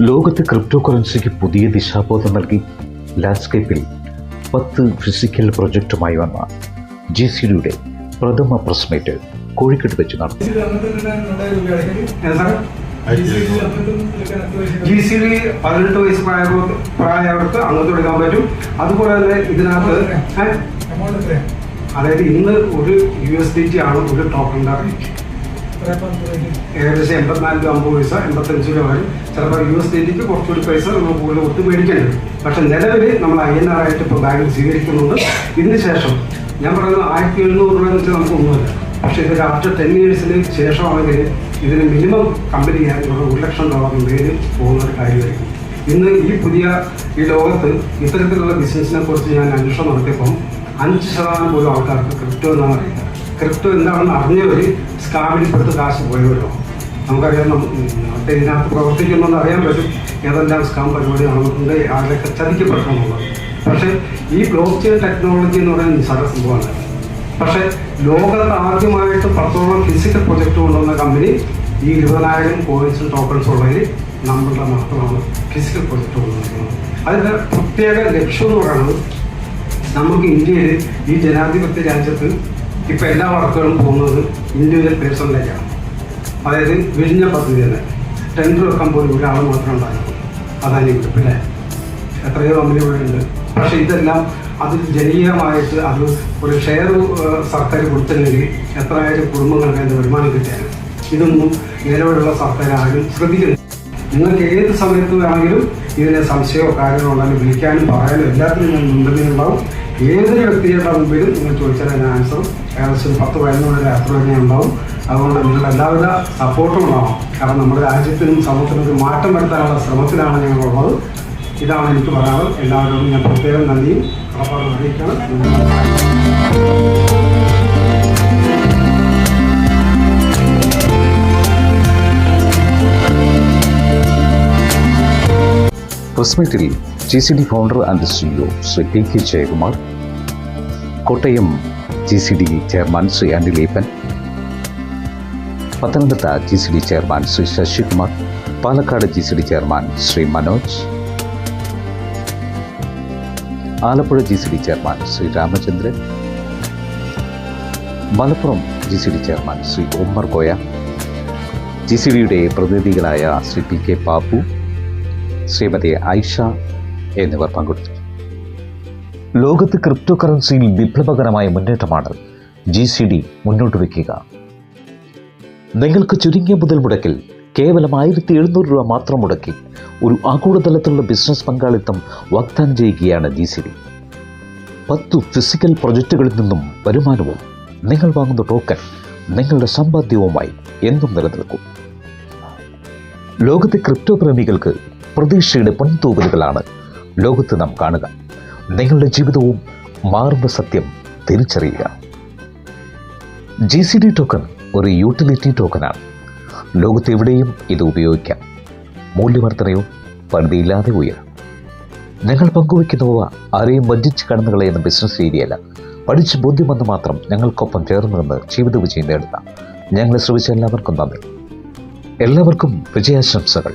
ലോകത്ത് ക്രിപ്റ്റോ കറൻസിക്ക് പുതിയ ദിശാബോധം നൽകി ലാൻഡ്സ്കേപ്പിൽ 10 ഫിസിക്കൽ പ്രൊജക്റ്റുമായി വന്ന GCDയുടെ പ്രഥമ പ്രസ് മീറ്റ് കോഴിക്കോട് വെച്ച് നടത്തി. GCD 18 വയസ്സ് പ്രായവർക്ക് അങ്ങോട്ട് എടുക്കാൻ പറ്റും. അതുപോലെ തന്നെ ഇതിനകത്ത് അതായത് ഇന്ന് ഒരു USDT ആണ് ഒരു ടോക്കണിന്റെ റേറ്റ്. ഏകദേശം 84-50 പൈസ 85 രൂപ വരും. ചിലപ്പോൾ USDTക്ക് കുറച്ചുകൂടി പൈസ നമ്മൾ കൂടുതൽ ഒത്തു മേടിക്കേണ്ടത്. പക്ഷെ നിലവിൽ നമ്മൾ INR ആയിട്ട് ഇപ്പോൾ ബാങ്കിൽ സ്വീകരിക്കുന്നുണ്ട്. ഇതിന് ശേഷം ഞാൻ പറയുന്നത് 1700 രൂപ എന്ന് വെച്ചാൽ നമുക്കൊന്നുമില്ല. പക്ഷേ ഇതൊരു ആഫ്റ്റർ 10 ഇയേഴ്സിന് ശേഷമാണെങ്കിൽ ഇതിന് മിനിമം കമ്പനി ചെയ്യാനുള്ള $1 ലക്ഷം മേലിൽ പോകുന്ന ഒരു കാര്യമായിരിക്കും. ഇന്ന് ഈ ലോകത്ത് ഇത്തരത്തിലുള്ള ബിസിനസ്സിനെ കുറിച്ച് ഞാൻ അന്വേഷണം നടത്തിയപ്പം 5% പോലും ആൾക്കാർക്ക് ക്രിപ്റ്റോ എന്നാണ് അറിയില്ല. ക്രിപ്റ്റോ എന്താണെന്ന് അറിഞ്ഞവർ സ്കാമിൽപ്പെടുത്ത് കാശ് പോയവരോ നമുക്കറിയാം. ഇതിനകത്ത് പ്രവർത്തിക്കുന്നതെന്ന് അറിയാൻ പറ്റും ഏതെല്ലാം സ്കാം പരിപാടി നടന്നിട്ടുണ്ട്, ആരെയൊക്കെ ചതിക്കപ്പെടണമെന്നുള്ളത്. പക്ഷേ ഈ ബ്ലോക്ക് ചെയിൻ ടെക്നോളജി എന്ന് പറയുന്നത് നിസ്സാര സംഭവമാണ്. പക്ഷേ ലോകത്ത് ആദ്യമായിട്ട് 10ഓളം ഫിസിക്കൽ പ്രൊജക്റ്റ് കൊണ്ടുവന്ന കമ്പനി ഈ 20,000 കോയിൻസും ടോക്കൺസും ഉള്ളതിൽ നമ്മളുടെ മാത്രമാണ് ഫിസിക്കൽ പ്രൊജക്റ്റ് കൊണ്ടുവന്നിരിക്കുന്നത്. അതിൻ്റെ പ്രത്യേക ലക്ഷ്യം എന്ന് പറയുന്നത് നമുക്ക് ഇന്ത്യയിൽ ഈ ജനാധിപത്യ രാജ്യത്ത് ഇപ്പോൾ എല്ലാ വർക്കുകളും പോകുന്നത് ഇൻഡിവിജ്വൽ പേഴ്സണിലേക്കാണ്. അതായത് വിഴിഞ്ഞ പദ്ധതി തന്നെ ടെൻഡർ വെക്കാൻ പോലും ഒരാൾ മാത്രമേ ഉണ്ടാകുള്ളൂ. അദാനി ഗ്രൂപ്പ് അല്ലേ, എത്രയോ കമ്പനികളുണ്ട്. പക്ഷേ ഇതെല്ലാം അതിൽ ജനീയമായിട്ട് അത് ഒരു ഷെയർ സർക്കാർ കൊടുത്തില്ലെങ്കിൽ എത്രയായിരം കുടുംബങ്ങൾക്ക് അതിൻ്റെ വരുമാനം കിട്ടിയാണ്. ഇതൊന്നും നിലവിലുള്ള സർക്കാർ ആരും ശ്രദ്ധിക്കുന്നില്ല. നിങ്ങൾക്ക് ഏത് സമയത്ത് വേണമെങ്കിലും ഇതിന് സംശയമോ കാര്യങ്ങളോ ഉണ്ടെങ്കിൽ വിളിക്കാനും പറയാനും എല്ലാത്തിനും ഞാൻ മുൻപന്തിയിലുണ്ടാവും. ഏതൊരു വ്യക്തിയുടെ മുമ്പിലും നിങ്ങൾ ചോദിച്ചാൽ അതിന് ആൻസറും ഏകദേശം 10-11 രാത്രി തന്നെ ഉണ്ടാവും. അതുകൊണ്ട് നിങ്ങളുടെ എല്ലാവിധ സപ്പോർട്ടും ഉണ്ടാവും. കാരണം നമ്മുടെ രാജ്യത്തിനും സമൂഹത്തിനും ഒരു മാറ്റം വരുത്താനുള്ള ശ്രമത്തിലാണ് ഞങ്ങളുള്ളത്. ഇതാണ് എനിക്ക് പറയാനുള്ളത്. എല്ലാവരോടും ഞാൻ പ്രത്യേകം നന്ദിയും കടപ്പാടും അറിയിക്കണം. പ്രസ് മീറ്റിൽ GCD founder and CEO Shri PK Jayakumar, Kottayam GCD chairman Shri Anil Eapen, Pathanamthitta GCD chairman Shri Sasikumar, Palakkad GCD chairman Shri Manoj, Alappuzha GCD chairman Shri Ramachandran, Malappuram GCD chairman Shri Ummer Koya, GCDയുടെ പ്രതിനിധികളായ ശ്രീ PK പാപ്പു, ശ്രീമതി ഐഷ എന്നിവർ പങ്കെടുത്തു. ലോകത്ത് ക്രിപ്റ്റോ കറൻസിയിൽ വിപ്ലവകരമായ മുന്നേറ്റമാണ് GCD മുന്നോട്ട് വയ്ക്കുക. നിങ്ങൾക്ക് ചുരുങ്ങിയ മുതൽ മുടക്കിൽ കേവലം 1700 രൂപ മാത്രം മുടക്കി ഒരു ആഗോളതലത്തിലുള്ള ബിസിനസ് പങ്കാളിത്തം വാഗ്ദാനം ചെയ്യുകയാണ് GCD. 10 ഫിസിക്കൽ പ്രൊജക്റ്റുകളിൽ നിന്നും വരുമാനവും നിങ്ങൾ വാങ്ങുന്ന ടോക്കൺ നിങ്ങളുടെ സമ്പാദ്യവുമായി എന്നും നിലനിൽക്കും. ലോകത്തെ ക്രിപ്റ്റോ പ്രേമികൾക്ക് പ്രതീക്ഷയുടെ പൊൻതൂവലുകളാണ് ലോകത്ത് നാം കാണുക. നിങ്ങളുടെ ജീവിതവും മാറുന്ന സത്യം തിരിച്ചറിയുക. GCD ടോക്കൺ ഒരു യൂട്ടിലിറ്റി ടോക്കനാണ്. ലോകത്തെവിടെയും ഇത് ഉപയോഗിക്കാം. മൂല്യവർദ്ധനയോ പരിധിയില്ലാതെ ഉയരാം. ഞങ്ങൾ പങ്കുവയ്ക്കുന്നവ ആരെയും വഞ്ചിച്ച് കടന്നു കളയുന്ന ബിസിനസ് രീതിയല്ല. പഠിച്ച് ബോധ്യം വന്ന് മാത്രം ഞങ്ങൾക്കൊപ്പം ചേർന്ന് നിന്ന് ജീവിത വിജയം നേടുക. ഞങ്ങളെ ശ്രമിച്ച എല്ലാവർക്കും നന്ദി. എല്ലാവർക്കും വിജയാശംസകൾ.